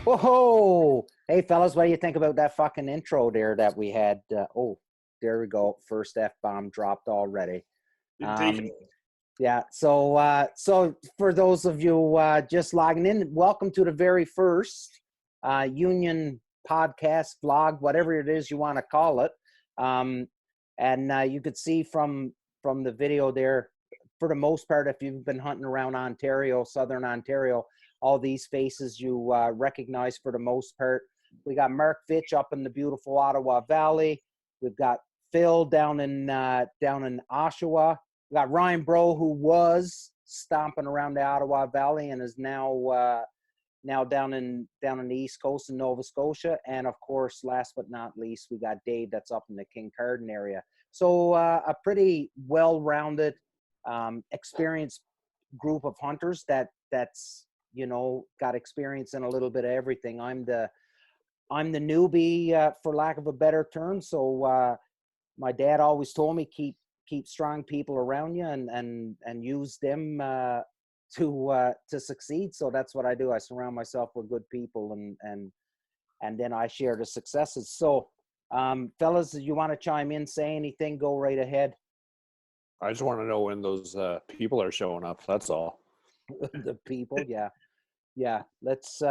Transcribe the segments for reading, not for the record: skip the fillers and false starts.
Whoa! Hey, fellas, what do you think about that fucking intro there that we had? Oh, there we go. First F-bomb dropped already. Yeah, so for those of you just logging in, welcome to the very first Union podcast, vlog, whatever it is you want to call it. And you could see from the video there, for the most part, if you've been hunting around Ontario, Southern Ontario, all these faces you recognize for the most part. We got Mark Fitch up in the beautiful Ottawa Valley. We've got Phil down in Oshawa. We got Ryan Bro, who was stomping around the Ottawa Valley and is now down in the East Coast in Nova Scotia. And of course, last but not least, we got Dave that's up in the Kincardine area. So a pretty well-rounded, experienced group of hunters that's got experience in a little bit of everything. I'm the newbie, for lack of a better term. So my dad always told me keep strong people around you and use them to succeed. So that's what I do. I surround myself with good people and then I share the successes. So fellas, you want to chime in, say anything, go right ahead. I just want to know when those people are showing up. That's all. The people, yeah. Let's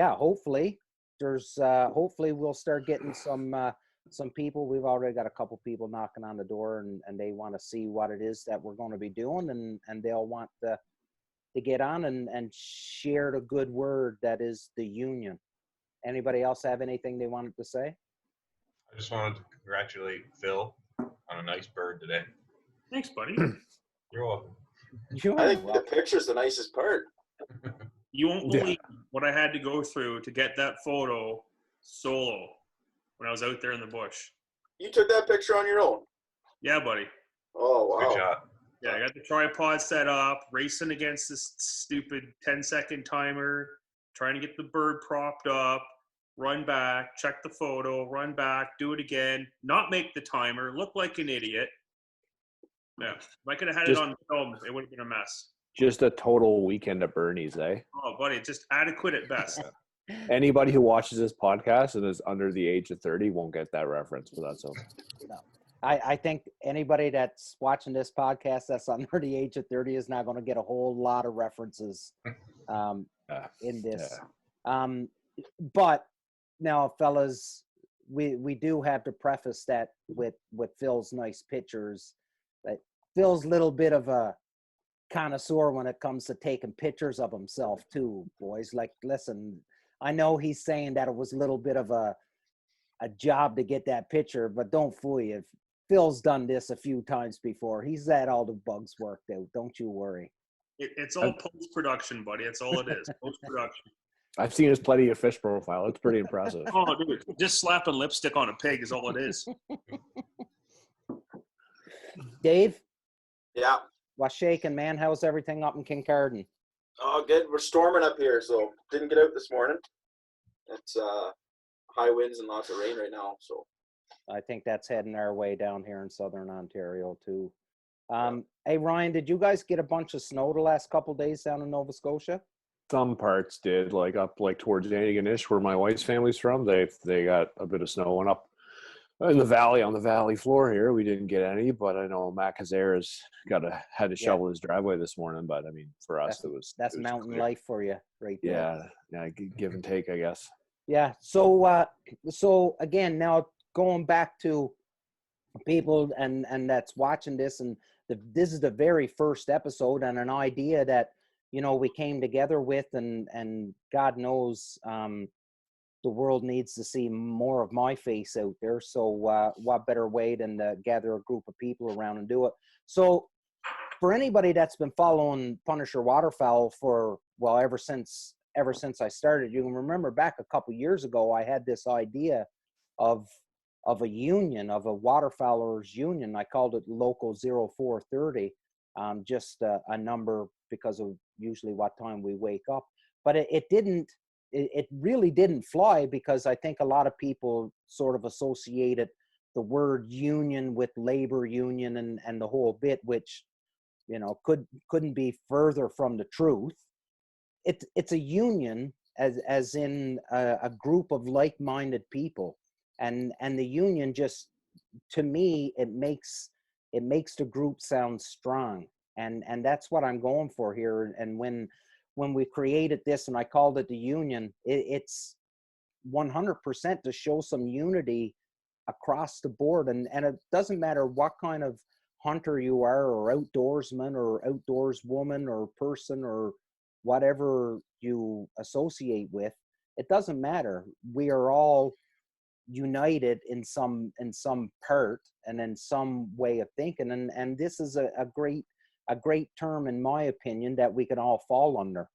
hopefully hopefully we'll start getting some people. We've already got a couple people knocking on the door and they want to see what it is that we're going to be doing and they'll want to get on and share the good word that is the Union. Anybody else have anything they wanted to say? I just wanted to congratulate Phil on a nice bird today. Thanks, buddy. You're welcome. I think the picture's the nicest part. You won't believe what I had to go through to get that photo solo when I was out there in the bush. You took that picture on your own? Yeah, buddy. Oh, wow. Good job. Yeah, I got the tripod set up, racing against this stupid 10-second timer, trying to get the bird propped up, run back, check the photo, run back, do it again, not make the timer, look like an idiot. Yeah, if I could have had it on film, it would have been a mess. Just a total weekend at Bernie's, eh? Oh, buddy, just adequate at best. Anybody who watches this podcast and is under the age of 30 won't get that reference, but that's okay. No. I think anybody that's watching this podcast that's under the age of 30 is not going to get a whole lot of references in this. Yeah. But now, fellas, we do have to preface that with Phil's nice pictures. That Phil's a little bit of a connoisseur when it comes to taking pictures of himself too, boys. Like, listen, I know he's saying that it was a little bit of a job to get that picture, but don't fool you. Phil's done this a few times before. He's had all the bugs worked out. Don't you worry. It's all post-production, buddy. It's all it is. Post-production. I've seen his Plenty of Fish profile. It's pretty impressive. Oh, dude, just slapping lipstick on a pig is all it is. Dave? Yeah. What's shaking, man? How's everything up in Kincardine? Oh, good. We're storming up here, so didn't get out this morning. It's high winds and lots of rain right now, so. I think that's heading our way down here in Southern Ontario, too. Hey, Ryan, did you guys get a bunch of snow the last couple of days down in Nova Scotia? Some parts did, like up like towards Antigonish, where my wife's family's from. They got a bit of snow, and up in the valley, on the valley floor here, we didn't get any. But I know Matt Kazera's had to shovel his driveway this morning. But I mean, for us, that's mountain clear. Life for you, right there. Yeah, give and take, I guess. Yeah. So again, now going back to people and that's watching this, and this is the very first episode, and an idea that we came together with, and God knows the world needs to see more of my face out there. So what better way than to gather a group of people around and do it? So for anybody that's been following Punisher Waterfowl for, well, ever since I started, you can remember back a couple years ago, I had this idea of a union, of a waterfowlers union. I called it Local 0430, just a number because of usually what time we wake up. But it really didn't fly, because I think a lot of people sort of associated the word union with labor union and the whole bit, which, you know, couldn't be further from the truth. It's a union as in a group of like-minded people, and the union, just to me, it makes the group sound strong, and that's what I'm going for here. And when we created this and I called it the union, it's 100% to show some unity across the board, and it doesn't matter what kind of hunter you are, or outdoorsman, or outdoorswoman, or person, or whatever you associate with. It doesn't matter. We are all united in some part and in some way of thinking, and this is a great term, in my opinion, that we can all fall under.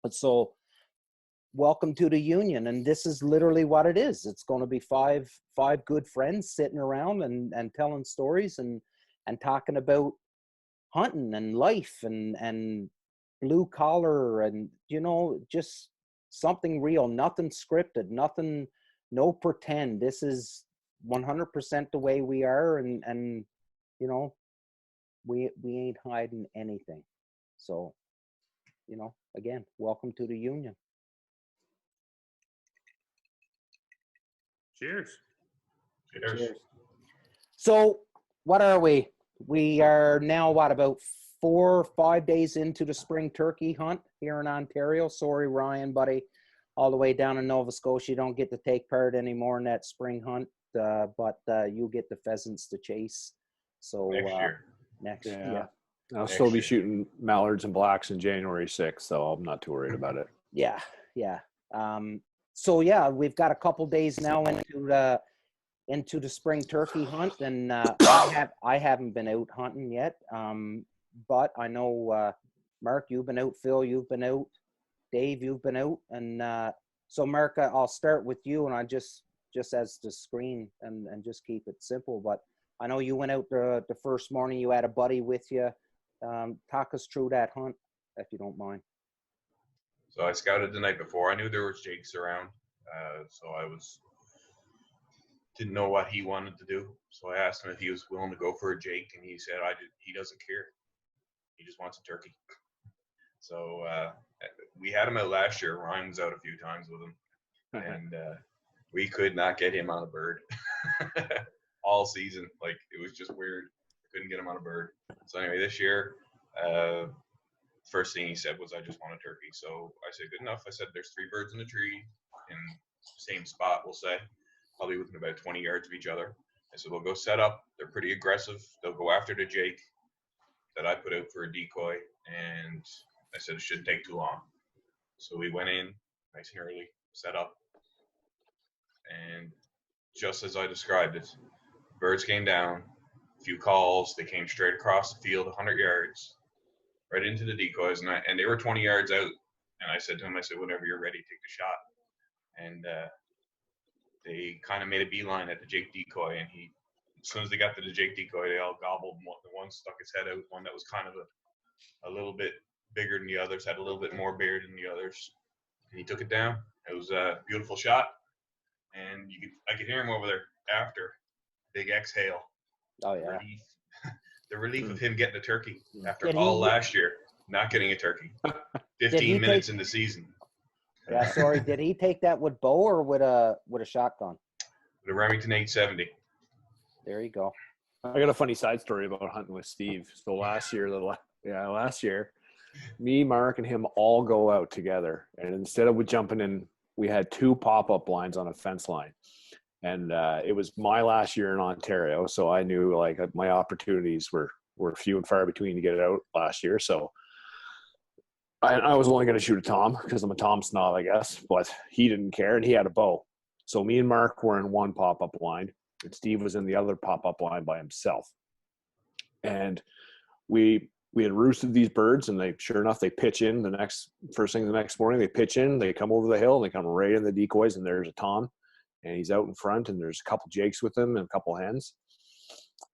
So welcome to the union, and this is literally what it is. It's going to be five good friends sitting around and telling stories and talking about hunting and life and blue collar, and, you know, just something real, nothing scripted, nothing, no pretend. This is 100% the way we are, and you know, we ain't hiding anything. So, you know, again, welcome to the union. Cheers. Cheers. So what are we? We are now, what, about 4 or 5 days into the spring turkey hunt here in Ontario. Sorry, Ryan, buddy, all the way down in Nova Scotia, you don't get to take part anymore in that spring hunt, but you get the pheasants to chase. So Next year. Yeah. I'll still be shooting mallards and blacks in January 6th, so I'm not too worried about it. Yeah. So yeah, we've got a couple days now into the spring turkey hunt, and I haven't been out hunting yet, but I know Mark, you've been out, Phil, you've been out, Dave, you've been out, and so Mark, I'll start with you, and I just as the screen and just keep it simple. But I know you went out the first morning. You had a buddy with you. Talk us through that hunt, if you don't mind. So I scouted the night before. I knew there was jakes around, so I didn't know what he wanted to do. So I asked him if he was willing to go for a jake, and he said he doesn't care. He just wants a turkey. So we had him out last year. Ryan was out a few times with him, and we could not get him on a bird all season. Like, it was just weird. Couldn't get him on a bird. So anyway, this year, first thing he said was, "I just want a turkey." So I said, "Good enough." I said, "There's 3 birds in the tree in the same spot, we'll say, probably within about 20 yards of each other." I said, "We'll go set up. They're pretty aggressive. They'll go after the jake that I put out for a decoy." And I said, "It shouldn't take too long." So we went in nice and early, set up, and just as I described it, birds came down, a few calls, they came straight across the field, 100 yards, right into the decoys, and they were 20 yards out. And I said to him, I said, "Whenever you're ready, take the shot." And they kind of made a beeline at the jake decoy, and as soon as they got to the jake decoy, they all gobbled. One stuck his head out, one that was kind of a little bit bigger than the others, had a little bit more beard than the others, and he took it down. It was a beautiful shot, and I could hear him over there after. Big exhale. Oh yeah. Relief. The relief of him getting a turkey after Did all he- last year not getting a turkey. 15 minutes in the season. Yeah, sorry. Did he take that with bow or with a shotgun? The Remington 870. There you go. I got a funny side story about hunting with Steve. So last year, me, Mark, and him all go out together. And instead of jumping in, we had 2 pop-up blinds on a fence line. And it was my last year in Ontario, so I knew like my opportunities were few and far between to get it out last year. So I was only going to shoot a tom because I'm a tom snob, I guess, but he didn't care and he had a bow. So me and Mark were in one pop-up line and Steve was in the other pop-up line by himself. And we had roosted these birds and sure enough, they pitch in first thing the next morning, they pitch in, they come over the hill and they come right in the decoys and there's a tom and he's out in front and there's a couple jakes with him and a couple hens.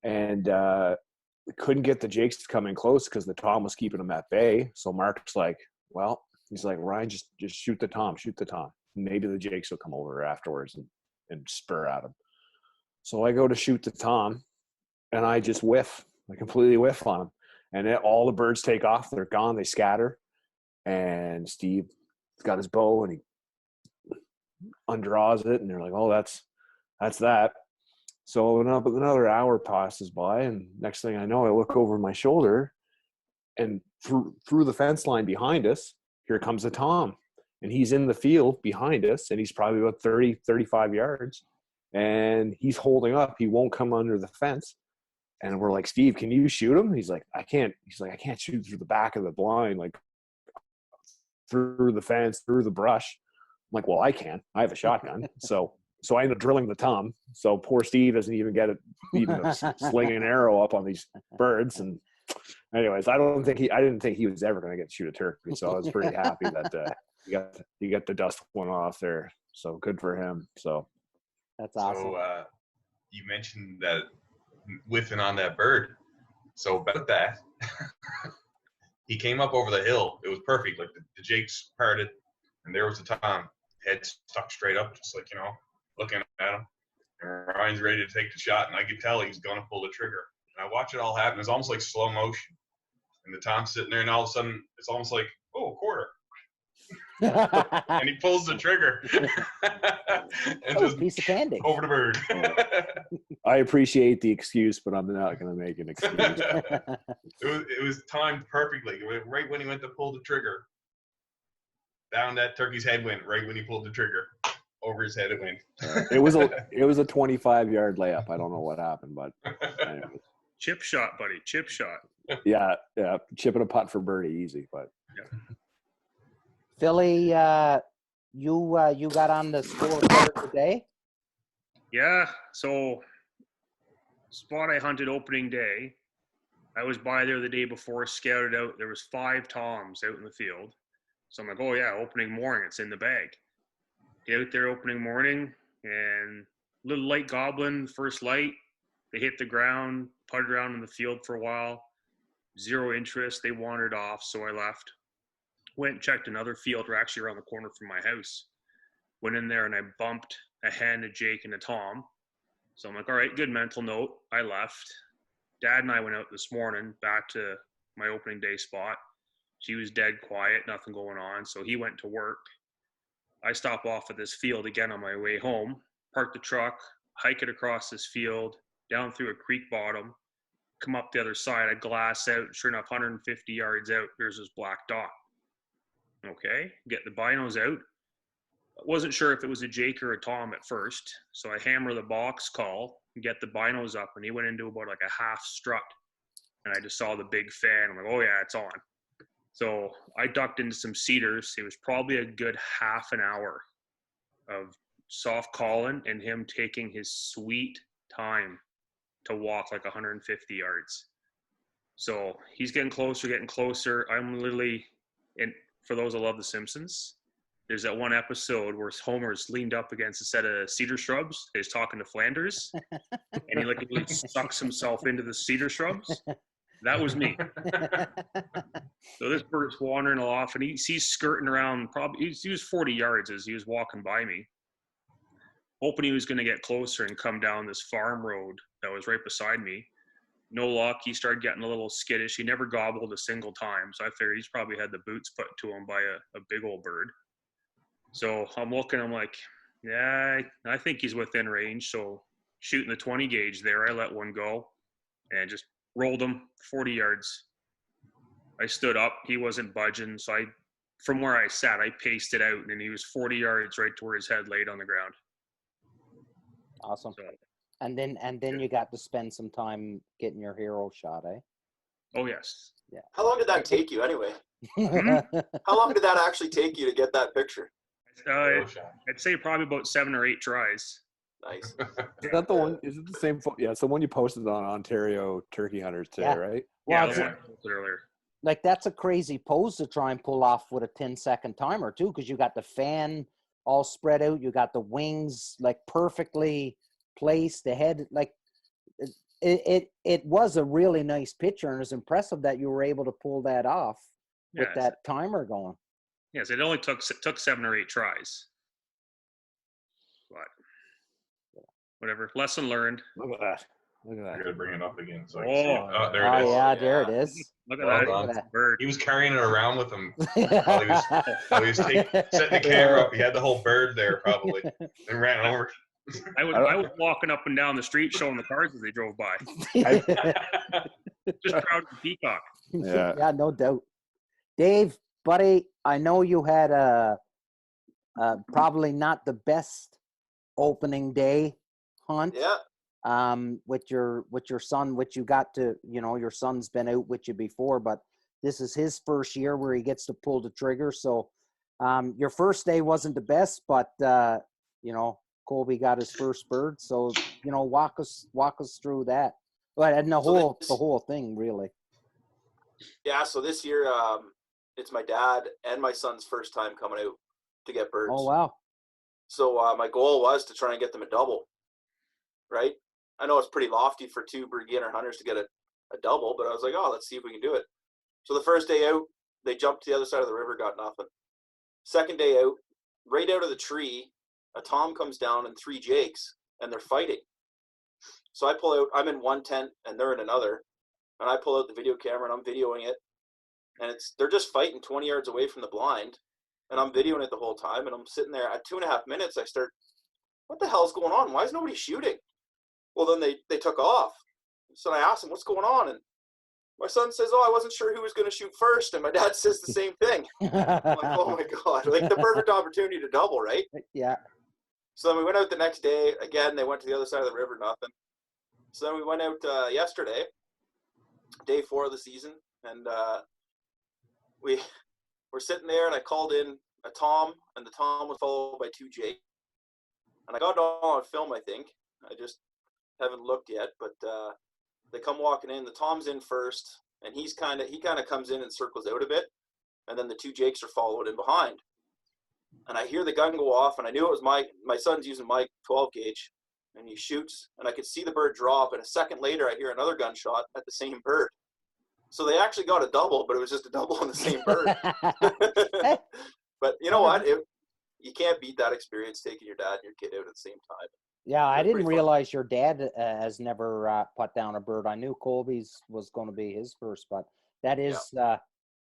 And, we couldn't get the jakes to come in close because the tom was keeping them at bay. So Mark's like, well, he's like, Ryan, just shoot the tom. Maybe the jakes will come over afterwards and spur at him. So I go to shoot the tom and I just whiff. I completely whiff on him. And all the birds take off. They're gone. They scatter. And Steve's got his bow and he undraws it. And they're like, oh, that's that. So another hour passes by, and next thing I know, I look over my shoulder, and through the fence line behind us, here comes a tom. And he's in the field behind us, and he's probably about 30, 35 yards. And he's holding up. He won't come under the fence. And we're like, Steve, can you shoot him? He's like, I can't. He's like, I can't shoot through the back of the blind, like through the fence, through the brush. I'm like, well, I can. I have a shotgun. So I end up drilling the tom. So poor Steve doesn't even get it, even slinging an arrow up on these birds. And anyways, I didn't think he was ever going to get to shoot a turkey. So I was pretty happy that he got the dust one off there. So good for him. So that's awesome. So you mentioned that whiffing on that bird. So about that, he came up over the hill. It was perfect. Like the jakes parted, and there was the tom, head stuck straight up, just like, looking at him. And Ryan's ready to take the shot, and I could tell he's going to pull the trigger. And I watch it all happen. It's almost like slow motion. And the tom's sitting there, and all of a sudden, it's almost like, oh, a quarter. And he pulls the trigger. And just piece of candy. Over the bird. I appreciate the excuse, but I'm not going to make an excuse. It was timed perfectly. Right when he went to pull the trigger, down that turkey's head went right when he pulled the trigger. Over his head it went. It was a 25-yard layup. I don't know what happened, but anyways. Chip shot, buddy. Chip shot. Yeah. Chipping a putt for birdie, easy. But yeah. Philly, you got on the scoreboard today? Yeah. So spot I hunted opening day. I was by there the day before, scouted out. There was 5 toms out in the field. So I'm like, oh yeah, opening morning, it's in the bag. Get out there opening morning, and little light goblin, first light. They hit the ground, putted around in the field for a while. Zero interest. They wandered off, so I left. Went and checked another field, or actually around the corner from my house. Went in there and I bumped a hen, a jake, and a tom. So I'm like, all right, good mental note. I left. Dad and I went out this morning back to my opening day spot. She was dead quiet, nothing going on. So he went to work. I stop off at this field again on my way home, park the truck, hike it across this field, down through a creek bottom, come up the other side. I glass out. Sure enough, 150 yards out, there's this black dot. Okay, get the binos out. Wasn't sure if it was a jake or a tom at first. So I hammer the box call and get the binos up, and he went into about like a half strut. And I just saw the big fan. I'm like, oh yeah, it's on. So I ducked into some cedars. It was probably a good half an hour of soft calling and him taking his sweet time to walk like 150 yards. So he's getting closer. I'm literally, and for those that love The Simpsons, there's that one episode where Homer's leaned up against a set of cedar shrubs. He's talking to Flanders, and he like sucks himself into the cedar shrubs. That was me. So this bird's wandering off, and he's skirting around. Probably he was 40 yards as he was walking by me, hoping he was going to get closer and come down this farm road that was right beside me. No luck. He started getting a little skittish. He never gobbled a single time, so I figured he's probably had the boots put to him by a big old bird. So I'm looking. I'm like, yeah, I think he's within range. So shooting the 20 gauge there, I let one go and just rolled him 40 yards. I stood up. He wasn't budging. So from where I sat, I paced it out, and he was 40 yards right to where his head laid on the ground. Awesome. So, and then you got to spend some time getting your hero shot, eh? Oh yes. How long did that take you anyway? Hmm? How long did that actually take you to get that picture? Real shot. I'd say probably about 7 or 8 tries. Nice. Is that the one? Is it the same? Yeah, it's the one you posted on Ontario Turkey Hunters today, Yeah. right? Well, Yeah, it's the one I posted earlier. like that's a crazy pose to try and pull off with a 10-second timer too, because you got the fan all spread out, you got the wings like perfectly placed, the head like it was a really nice picture, and it's impressive that you were able to pull that off with Yes. that timer going. Yes, it only took 7 or 8 tries. But whatever. Lesson learned. Look at that. Look at I that. gotta bring it up again so I can see it. Oh. Oh, there Oh it is. yeah, there it is. Look at Well that. done. It's a bird. He was carrying it around with him while he was setting the camera up. He had the whole bird there probably and ran over. I was walking up and down the street showing the cars as they drove by. Just proud of the peacock. Yeah. Yeah, no doubt. Dave, buddy, I know you had probably not the best opening day hunt. Yeah. With your son, which you got to, your son's been out with you before, but this is his first year where he gets to pull the trigger. So your first day wasn't the best, but Colby got his first bird. So walk us through that. But and the whole thing really. Yeah. So this year, it's my dad and my son's first time coming out to get birds. Oh wow. So my goal was to try and get them a double, right? I know it's pretty lofty for 2 beginner hunters to get a double, but I was like, oh, let's see if we can do it. So the first day out, they jumped to the other side of the river, got nothing. Second day out, right out of the tree, a tom comes down and 3 jakes, and they're fighting. So I pull out, I'm in one tent and they're in another, and I pull out the video camera and I'm videoing it, and they're just fighting 20 yards away from the blind, and I'm videoing it the whole time, and I'm sitting there at 2.5 minutes, I start, what the hell's going on? Why is nobody shooting? Well, then they took off. So I asked him, what's going on? And my son says, oh, I wasn't sure who was going to shoot first. And my dad says the same thing. I'm like, oh my God, like the perfect opportunity to double, right? Yeah. So then we went out the next day. Again, they went to the other side of the river, nothing. So then we went out yesterday, day 4 of the season. And we were sitting there, and I called in a tom, and the tom was followed by 2 jakes. And I got it all on film, I think. I just haven't looked yet, but they come walking in. The tom's in first, and he kind of comes in and circles out a bit, and then the 2 jakes are followed in behind. And I hear the gun go off, and I knew it was my son's using my 12 gauge, and he shoots, and I could see the bird drop, and a second later I hear another gunshot at the same bird. So they actually got a double, but it was just a double on the same bird. But you know what? You can't beat that experience, taking your dad and your kid out at the same time. Yeah, I didn't pretty fun. realize your dad has never put down a bird. I knew Colby's was going to be his first, but that is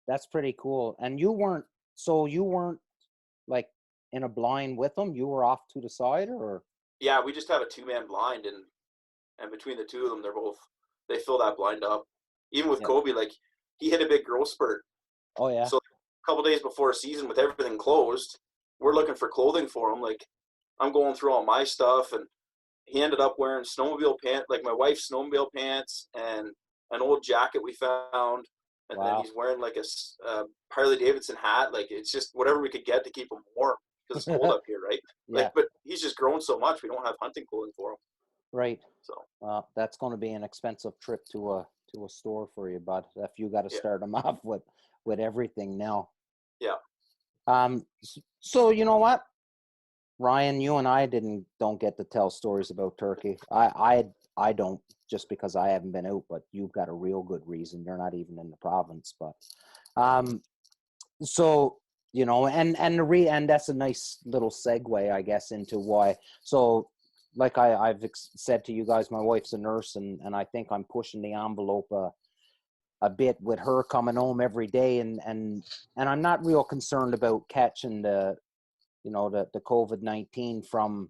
that's pretty cool. And you weren't like in a blind with them. You were off to the side, or? Yeah, we just have a 2-man blind, and between the two of them, they fill that blind up. Even with Colby, like he hit a big growth spurt. Oh yeah. So a couple days before season, with everything closed, we're looking for clothing for him. Like I'm going through all my stuff, and he ended up wearing snowmobile pants, like my wife's snowmobile pants, and an old jacket we found. And then he's wearing like a Harley Davidson hat. Like it's just whatever we could get to keep him warm, because it's cold up here, right? Yeah. But he's just grown so much, we don't have hunting clothing for him. Right. So that's going to be an expensive trip to a store for you, bud. If you got to start them off with everything now. Yeah. So you know what, Ryan, you and I don't get to tell stories about turkey. I don't, just because I haven't been out, but you've got a real good reason. You're not even in the province, but so and that's a nice little segue, I guess, into why. So like I've said to you guys, my wife's a nurse, and I think I'm pushing the envelope a bit with her coming home every day, and I'm not real concerned about catching the COVID-19 from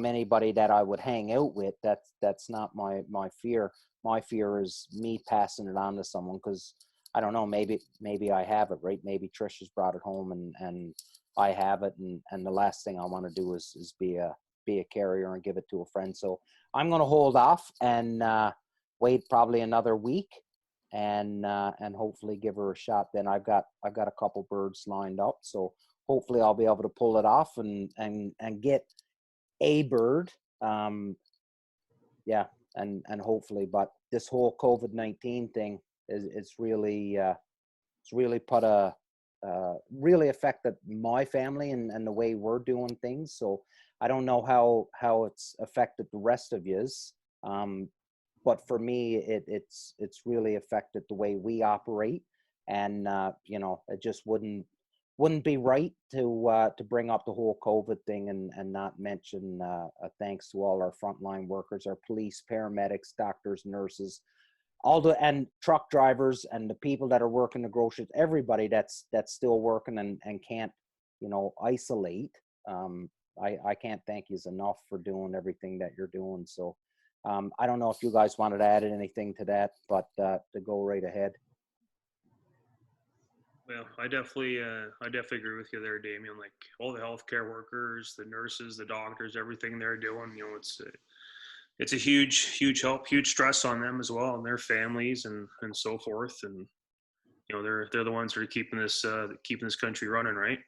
anybody that I would hang out with. That's not my fear. My fear is me passing it on to someone, because I don't know, maybe I have it, right? Maybe Trish has brought it home and I have it, and the last thing I want to do is be a carrier and give it to a friend. So I'm going to hold off and wait probably another week, and hopefully give her a shot. Then I've got a couple birds lined up, so hopefully I'll be able to pull it off and get a bird. Yeah, and hopefully, but this whole COVID-19 thing is really it's really put a really affected my family and the way we're doing things. So I don't know how it's affected the rest of yous. But for me, it's really affected the way we operate, and it just wouldn't be right to bring up the whole COVID thing and not mention thanks to all our frontline workers, our police, paramedics, doctors, nurses, and truck drivers, and the people that are working the groceries, everybody that's still working and can't isolate. I can't thank you enough for doing everything that you're doing. So I don't know if you guys wanted to add anything to that, but to go right ahead. Well, I definitely agree with you there, Damien. Like all the healthcare workers, the nurses, the doctors, everything they're doing, it's a huge help, huge stress on them as well, and their families and so forth. And they're the ones that are keeping this country running, right?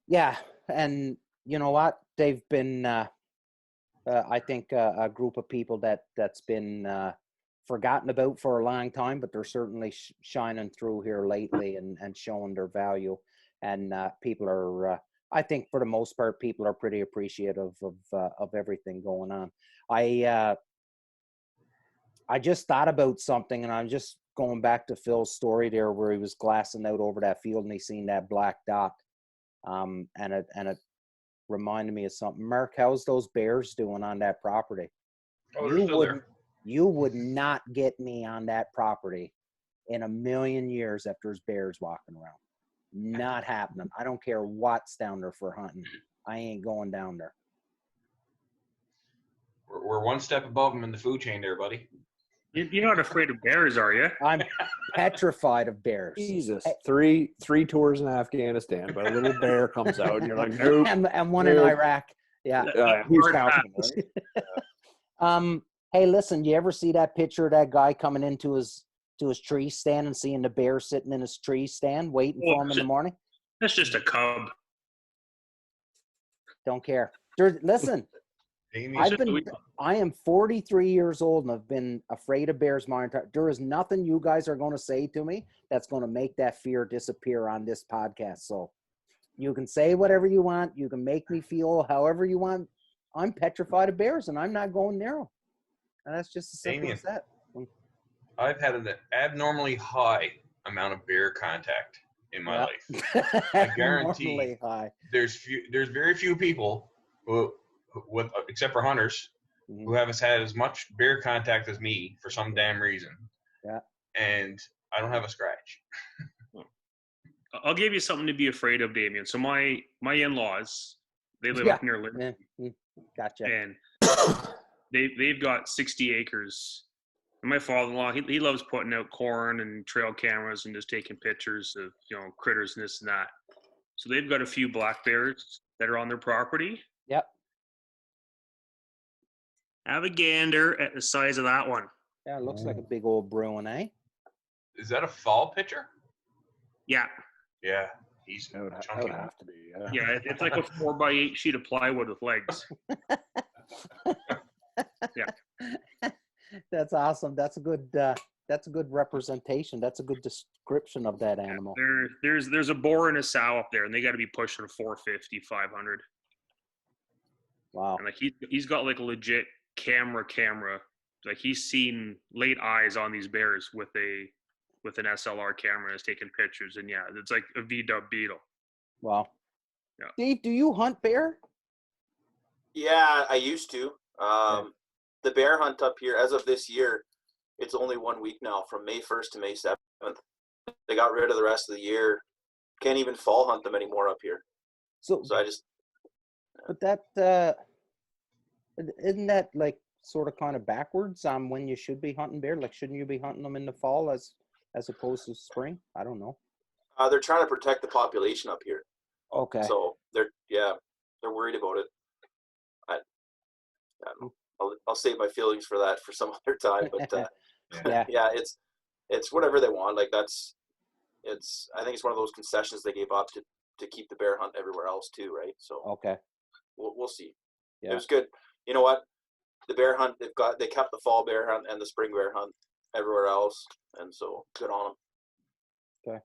Yeah, and you know what? They've been, I think, a group of people that's been forgotten about for a long time, but they're certainly shining through here lately and showing their value. And people are, I think, for the most part, people are pretty appreciative of everything going on. I just thought about something, and I'm just going back to Phil's story there, where he was glassing out over that field and he seen that black dot. And it reminded me of something. Mark, how's those bears doing on that property? Oh, they're still there. You would not get me on that property in a million years if there's bears walking around. Not happening. I don't care what's down there for hunting. I ain't going down there. We're one step above them in the food chain there, buddy. You're not afraid of bears, are you? I'm petrified of bears. Jesus, three tours in Afghanistan, but a little bear comes out, and you're like, nope. And one in Iraq. Yeah. Who's counting? Right? Hey, listen, you ever see that picture of that guy coming into his tree stand and seeing the bear sitting in his tree stand waiting for him in the morning? That's just a cub. Don't care. Listen, I am 43 years old and I've been afraid of bears my entire. There is nothing you guys are going to say to me that's going to make that fear disappear on this podcast. So you can say whatever you want. You can make me feel however you want. I'm petrified of bears and I'm not going near them. And that's just as simple as that. I've had an abnormally high amount of bear contact in my life. I guarantee there's very few people who except for hunters, who have had as much bear contact as me for some damn reason. Yeah. And I don't have a scratch. I'll give you something to be afraid of, Damien. So my in-laws, they live up near Lincoln. Gotcha. And they've got 60 acres. And my father-in-law, he loves putting out corn and trail cameras and just taking pictures of, critters and this and that. So they've got a few black bears that are on their property. Yep. Have a gander at the size of that one. Yeah, it looks like a big old bruin, eh? Is that a fall picture? Yeah. Yeah, he's That would chunky. have to be. Yeah, it's like a 4x8 sheet of plywood with legs. Yeah. That's awesome. That's a good representation. That's a good description of that animal. There's a boar and a sow up there, and they got to be pushing 450, 500. Wow. And like he's got like a legit camera. Like he's seen late eyes on these bears with an SLR camera and is taking pictures. And yeah, it's like a V-dub beetle. Wow. Yeah. Dave, do you hunt bear? Yeah, I used to. The bear hunt up here, as of this year, it's only 1 week now, from May 1st to May 7th. They got rid of the rest of the year. Can't even fall hunt them anymore up here. So I just. But that isn't that like sort of kind of backwards on when you should be hunting bear? Like, shouldn't you be hunting them in the fall as opposed to spring? I don't know. They're trying to protect the population up here. Okay. So they're worried about it. I don't know. I'll save my feelings for that for some other time. But Yeah. Yeah, it's whatever they want. Like I think it's one of those concessions they gave up to keep the bear hunt everywhere else too, right? So Okay. we'll see. Yeah. It was good. You know what? The bear hunt they kept the fall bear hunt and the spring bear hunt everywhere else, and so good on them.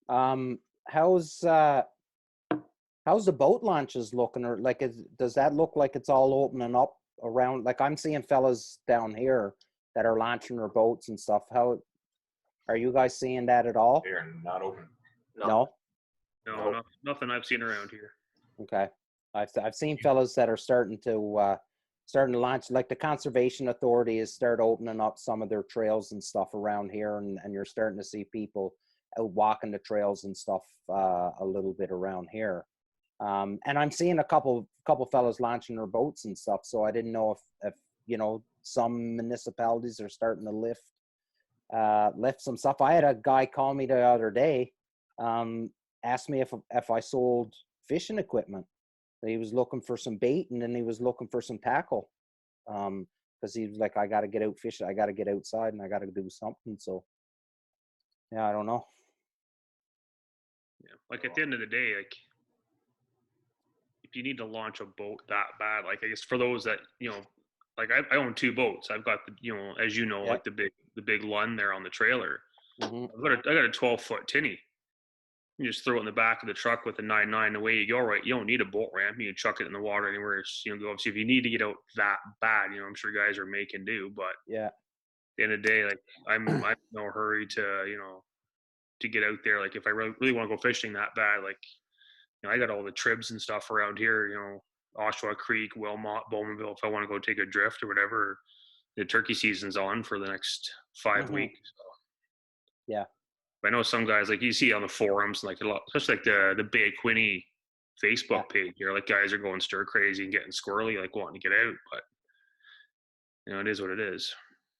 Okay. How's the boat launches looking? Or like, does that look like it's all opening up around? Like, I'm seeing fellas down here that are launching their boats and stuff. How are you guys seeing that at all? They're not open. No. No, nothing I've seen around here. Okay. I've seen fellas that are starting to launch. Like the Conservation Authority is start opening up some of their trails and stuff around here, and you're starting to see people out walking the trails and stuff a little bit around here. And I'm seeing a couple fellas launching their boats and stuff. So I didn't know if some municipalities are starting to lift some stuff. I had a guy call me the other day, asked me if I sold fishing equipment. He was looking for some bait, and then he was looking for some tackle. Because he was like, I got to get out fishing. I got to get outside, and I got to do something. So, yeah, I don't know. Yeah, like at the end of the day, like if you need to launch a boat that bad, like I guess for those that like I own 2 boats. I've got the as you know, like the big Lund there on the trailer. Mm-hmm. I got a 12-foot tinny. You just throw it in the back of the truck with a 9.9. Away you go. Right, you don't need a boat ramp. You can chuck it in the water anywhere. Obviously, if you need to get out that bad, I'm sure guys are making do. But Yeah, at the end of the day, like I'm in no hurry to get out there. Like if I really want to go fishing that bad, like I got all the tribs and stuff around here. Oshawa Creek, Wilmot, Bowmanville. If I want to go take a drift or whatever, the turkey season's on for the next 5 weeks. So. Yeah. I know some guys, like you see on the forums, like a lot, especially like the Bay Quinny Facebook page, like guys are going stir crazy and getting squirrely, like wanting to get out, but it is what it is.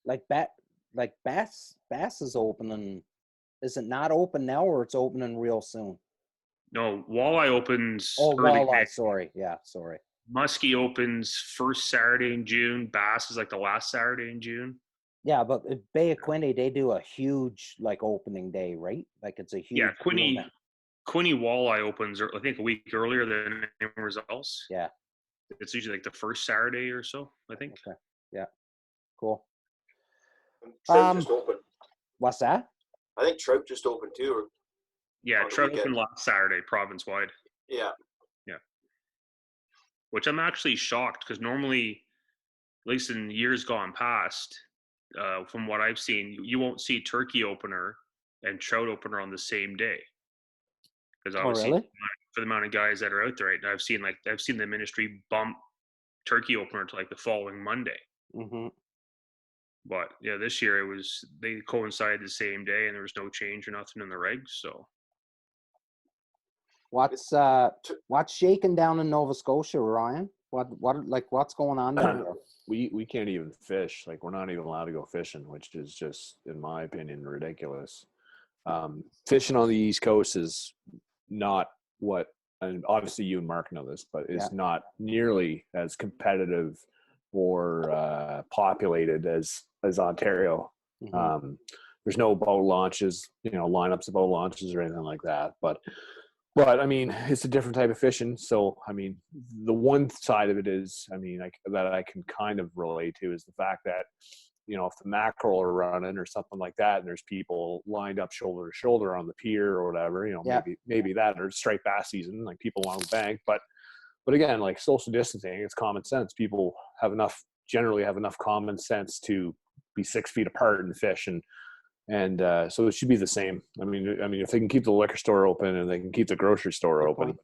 Like Bass is opening. Is it not open now, or it's opening real soon? No, walleye opens. Oh, early walleye. May. Sorry. Yeah, sorry. Muskie opens first Saturday in June. Bass is like the last Saturday in June. Yeah, but at Bay of Quinny, they do a huge opening day, right? Like it's a huge. Yeah, Quinny walleye opens, I think, a week earlier than anywhere else. Yeah. It's usually like the first Saturday or so, I think. Okay. Yeah. Cool. Trout just opened. What's that? I think trout just opened too. Yeah, trout opened last Saturday, province wide. Yeah. Yeah. Which I'm actually shocked because normally, at least in years gone past, from what I've seen, you won't see turkey opener and trout opener on the same day. Because obviously, for the amount of guys that are out there right now, I've seen the ministry bump turkey opener to like the following Monday. Mm-hmm. But yeah, this year they coincided the same day, and there was no change or nothing in the regs. So, what's shaking down in Nova Scotia, Ryan? What's going on down there? We can't even fish. Like, we're not even allowed to go fishing, which is just, in my opinion, ridiculous. Fishing on the East Coast is not what, and obviously you and Mark know this, but it's not nearly as competitive or populated as Ontario. Mm-hmm. There's no boat launches, lineups of boat launches or anything like that. But I mean, it's a different type of fishing. So, I mean, the one side of it is, that I can kind of relate to is the fact that, if the mackerel are running or something like that, and there's people lined up shoulder to shoulder on the pier or whatever, maybe that, or striped bass season, like people along the bank. But again, like social distancing, it's common sense. People generally have enough common sense to be 6 feet apart and fish. And so it should be the same. I mean, if they can keep the liquor store open and they can keep the grocery store open,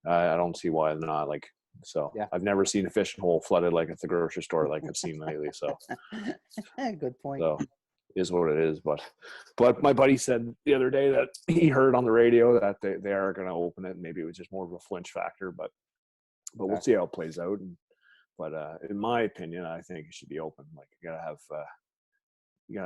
I don't see why not. Like, so I've never seen a fishing hole flooded like at the grocery store like I've seen lately. So good point. So is what it is. But my buddy said the other day that he heard on the radio that they are going to open it. And maybe it was just more of a flinch factor, but we'll see how it plays out. But in my opinion, I think it should be open. Like, you gotta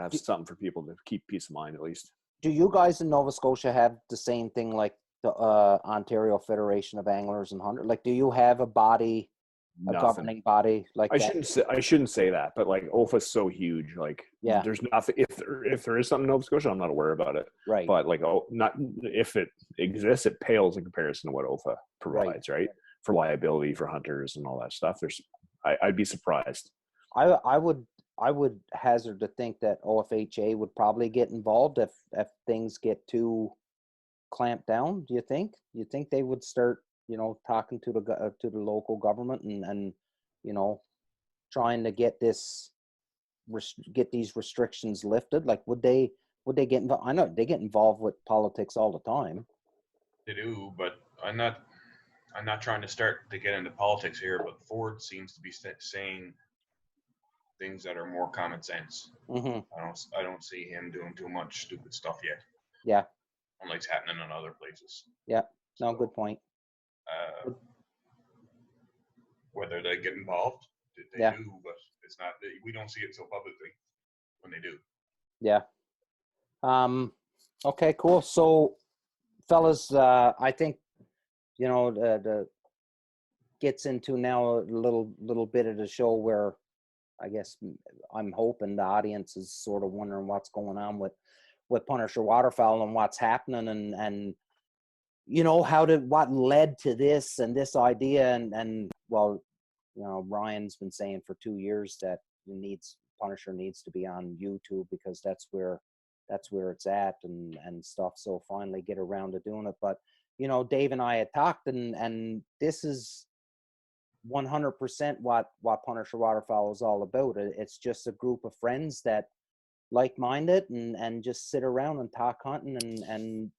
have something for people to keep peace of mind, at least. Do you guys in Nova Scotia have the same thing like the Ontario Federation of Anglers and Hunters? Like, do you have a body a nothing. governing body like I that. shouldn't say that, but like OFA's so huge. Like, Yeah. there's nothing. If there is something in Nova Scotia, I'm not aware about it. Right. But like, not if it exists, it pales in comparison to what OFA provides, right? For liability for hunters and all that stuff. I'd be surprised. I would hazard to think that OFHA would probably get involved if things get too clamped down. Do you think? You think they would start, talking to the local government and trying to get these restrictions lifted? Like, would they get involved? I know they get involved with politics all the time. They do, but I'm not trying to start to get into politics here, but Ford seems to be saying things that are more common sense. Mm-hmm. I don't see him doing too much stupid stuff yet. Yeah. Unlike it's happening in other places. Yeah. No, good point. Whether they get involved, they do, but it's not. We don't see it so publicly when they do. Yeah. Okay. Cool. So, fellas, I think the gets into now a little bit of the show where I guess I'm hoping the audience is sort of wondering what's going on with Punisher Waterfowl and what's happening and what led to this and this idea and well, Ryan's been saying for 2 years that Punisher needs to be on YouTube because that's where it's at and stuff. So finally get around to doing it. But Dave and I had talked and this is 100% what Punisher Waterfowl is all about. It's just a group of friends that like-minded and just sit around and talk hunting and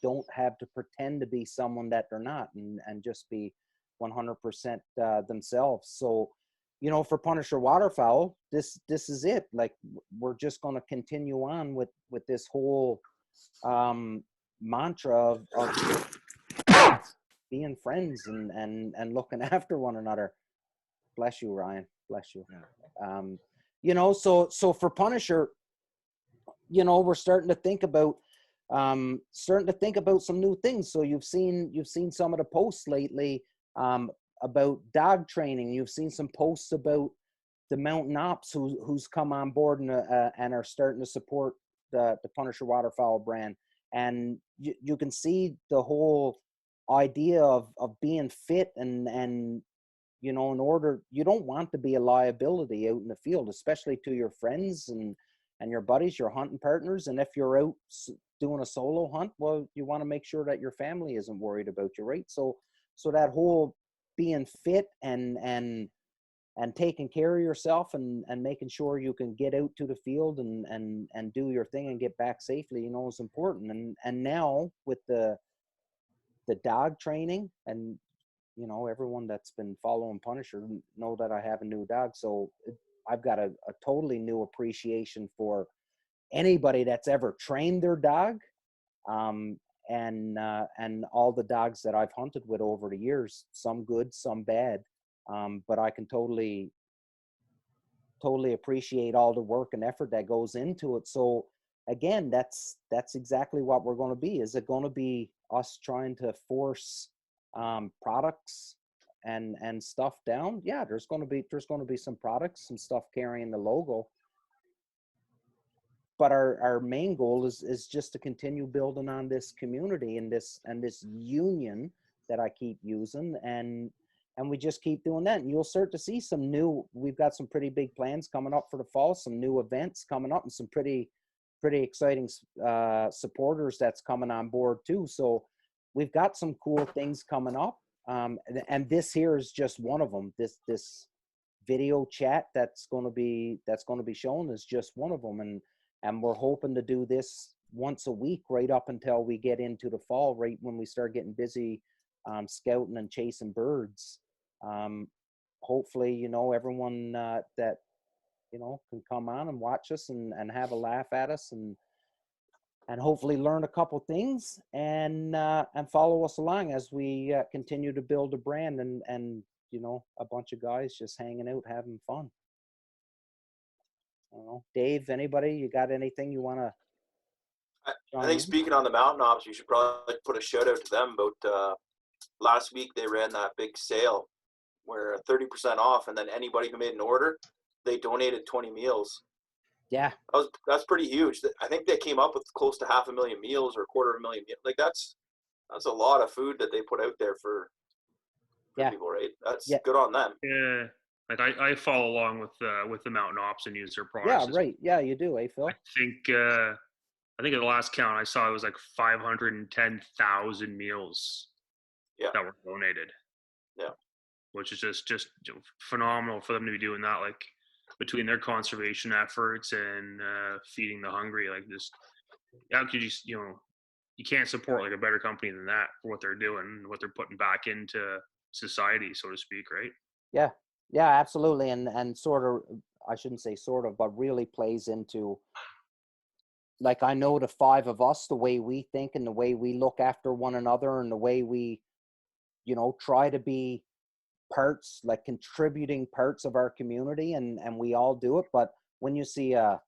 don't have to pretend to be someone that they're not and just be 100% themselves. So, for Punisher Waterfowl, this is it. Like, we're just going to continue on with this whole mantra of being friends and looking after one another. Bless you, Ryan. Bless you. Yeah. So for Punisher, we're starting to think about some new things. So you've seen some of the posts lately about dog training. You've seen some posts about the Mountain Ops who's come on board and are starting to support the Punisher Waterfowl brand. And you can see the whole idea of being fit and in order, you don't want to be a liability out in the field, especially to your friends and your buddies, your hunting partners. And if you're out doing a solo hunt, well, you want to make sure that your family isn't worried about you, right? So that whole being fit and taking care of yourself and making sure you can get out to the field and do your thing and get back safely, is important. And now with the dog training and, everyone that's been following Punisher know that I have a new dog. So I've got a totally new appreciation for anybody that's ever trained their dog. And all the dogs that I've hunted with over the years, some good, some bad. But I can totally appreciate all the work and effort that goes into it. So again, that's exactly what we're going to be. Is it going to be us trying to force products and stuff down? Yeah, there's going to be some products, some stuff carrying the logo. But our main goal is just to continue building on this community and this union that I keep using, and we just keep doing that. And you'll start to see we've got some pretty big plans coming up for the fall, some new events coming up, and some pretty exciting supporters that's coming on board too. So we've got some cool things coming up, and this here is just one of them. This video chat that's going to be shown is just one of them, and we're hoping to do this once a week right up until we get into the fall, right when we start getting busy scouting and chasing birds. Hopefully, everyone that can come on and watch us and have a laugh at us and hopefully learn a couple things and follow us along as we continue to build a brand and a bunch of guys just hanging out, having fun. I don't know. Dave, anybody, you got anything you want to? I think speaking on the Mountain Ops, you should probably put a shout out to them about last week they ran that big sale where 30% off, and then anybody who made an order, they donated 20 meals. Yeah. That's pretty huge. I think they came up with close to 500,000 meals or 250,000 meals. Like that's a lot of food that they put out there for people, right? That's good on them. Yeah. Like I follow along with the Mountain Ops and use their Yeah, products. right. Yeah, you do, Phil? I think at the last count I saw, it was like 510,000 meals that were donated. Yeah. Which is just phenomenal for them to be doing that, like between their conservation efforts and feeding the hungry. Like this, how could you can't support like a better company than that for what they're doing, what they're putting back into society, so to speak, right? Yeah. Yeah, absolutely. And sort of, I shouldn't say sort of, but really plays into, like, I know the five of us, the way we think and the way we look after one another and the way we, try to be parts, like contributing parts of our community, and we all do it. But when you see a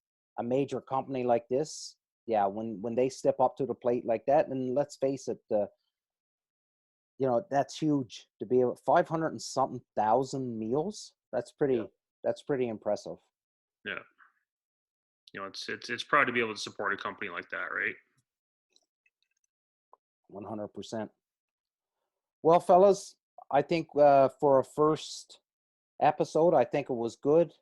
major company like this, when they step up to the plate like that, and let's face it, that's huge to be able 500 and something thousand meals. That's pretty impressive. Yeah. It's proud to be able to support a company like that, right? 100%. Well, fellas, I think for a first episode, I think it was good.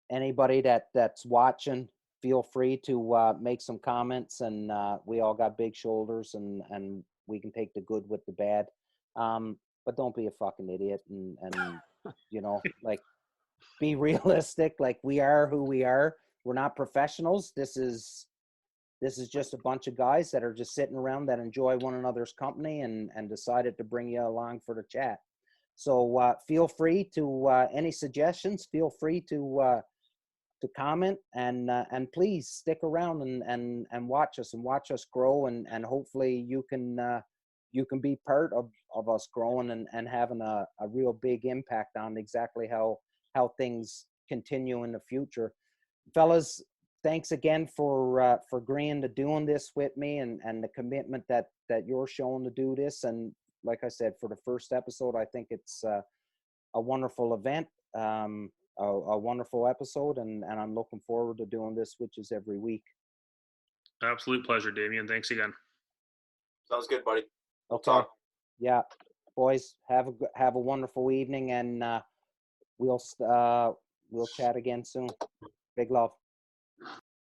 Anybody that's watching, feel free to make some comments, and we all got big shoulders, and we can take the good with the bad. But don't be a fucking idiot, and like, be realistic. Like, we are who we are. We're not professionals. This is just a bunch of guys that are just sitting around that enjoy one another's company and decided to bring you along for the chat. So feel free to any suggestions. Feel free to comment, and please stick around and watch us grow, and hopefully you can be part of us growing and having a real big impact on exactly how things continue in the future. Fellas, thanks again for agreeing to doing this with me, and the commitment that you're showing to do this. And like I said, for the first episode, I think it's a wonderful event, a wonderful episode, and I'm looking forward to doing this, which is every week. Absolute pleasure, Damien. Thanks again. Sounds good, buddy. We'll Okay. talk. Yeah, boys, have a wonderful evening, and we'll chat again soon. Big love.